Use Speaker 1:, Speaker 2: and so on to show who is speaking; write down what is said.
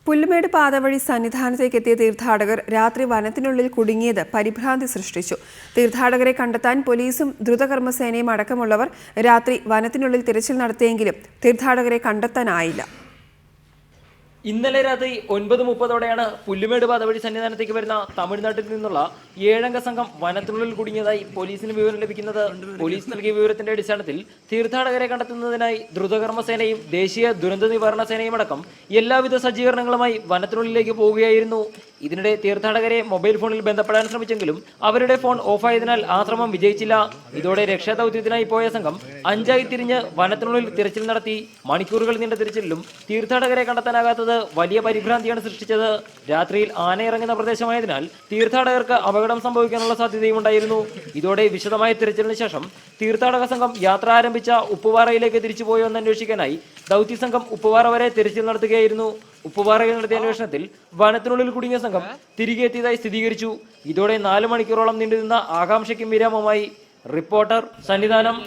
Speaker 1: പുല്ലുമേട് പാതവഴി സന്നിധാനത്തേക്കെത്തിയ തീർത്ഥാടകർ രാത്രി വനത്തിനുള്ളിൽ കുടുങ്ങിയത് പരിഭ്രാന്തി സൃഷ്ടിച്ചു. തീർത്ഥാടകരെ കണ്ടെത്താൻ പോലീസും ദ്രുതകർമ്മസേനയും അടക്കമുള്ളവർ രാത്രി വനത്തിനുള്ളിൽ തിരച്ചിൽ നടത്തിയെങ്കിലും തീർത്ഥാടകരെ കണ്ടെത്താനായില്ല.
Speaker 2: ഇന്നലെ രാത്രി 9:30ഓടെയാണ് പുല്ലുമേട് പാതവഴി സന്നിധാനത്തേക്ക് വരുന്ന തമിഴ്നാട്ടിൽ നിന്നുള്ള 7-അംഗ സംഘം വനത്തിനുള്ളിൽ കുടുങ്ങിയതായി പോലീസിന് വിവരം ലഭിക്കുന്നത്. പോലീസ് നൽകിയ വിവരത്തിന്റെ അടിസ്ഥാനത്തിൽ തീർത്ഥാടകരെ കണ്ടെത്തുന്നതിനായി ദ്രുതകർമ്മസേനയും ദേശീയ ദുരന്ത നിവാരണ സേനയും അടക്കം എല്ലാവിധ സജ്ജീകരണങ്ങളുമായി വനത്തിനുള്ളിലേക്ക് പോവുകയായിരുന്നു. ഇതിനിടെ തീർത്ഥാടകരെ മൊബൈൽ ഫോണിൽ ബന്ധപ്പെടാൻ ശ്രമിച്ചെങ്കിലും അവരുടെ ഫോൺ ഓഫായതിനാൽ ആ ശ്രമം വിജയിച്ചില്ല. ഇതോടെ രക്ഷാദൌത്യത്തിനായി പോയ സംഘം 5ആയി തിരിഞ്ഞ് വനത്തിനുള്ളിൽ തിരച്ചിൽ നടത്തി. മണിക്കൂറുകൾ നീണ്ട തിരച്ചിലും തീർത്ഥാടകരെ കണ്ടെത്താനാകാത്തത് വലിയ പരിഭ്രാന്തിയാണ് സൃഷ്ടിച്ചത്. രാത്രിയിൽ ആന ഇറങ്ങുന്ന പ്രദേശമായതിനാൽ തീർത്ഥാടകർക്ക് അപകടം സംഭവിക്കാനുള്ള സാധ്യതയും ഉണ്ടായിരുന്നു. ഇതോടെ വിശദമായ തിരച്ചിലിന് ശേഷം തീർത്ഥാടക സംഘം യാത്ര ആരംഭിച്ച ഉപ്പുപാറയിലേക്ക് തിരിച്ചുപോയോ എന്ന് അന്വേഷിക്കാനായി ദൗത്യ സംഘം ഉപ്പുപാറ വരെ തിരച്ചിൽ നടത്തുകയായിരുന്നു. ഉപ്പുപാറയിൽ നടത്തിയ അന്വേഷണത്തിൽ വനത്തിനുള്ളിൽ കുടുങ്ങിയ സംഘം തിരികെ എത്തിയതായി സ്ഥിരീകരിച്ചു. ഇതോടെ 4 മണിക്കൂറോളം നീണ്ടുനിന്ന ആകാംക്ഷയ്ക്കും വിരാമമായി. റിപ്പോർട്ടർ, സന്നിധാനം.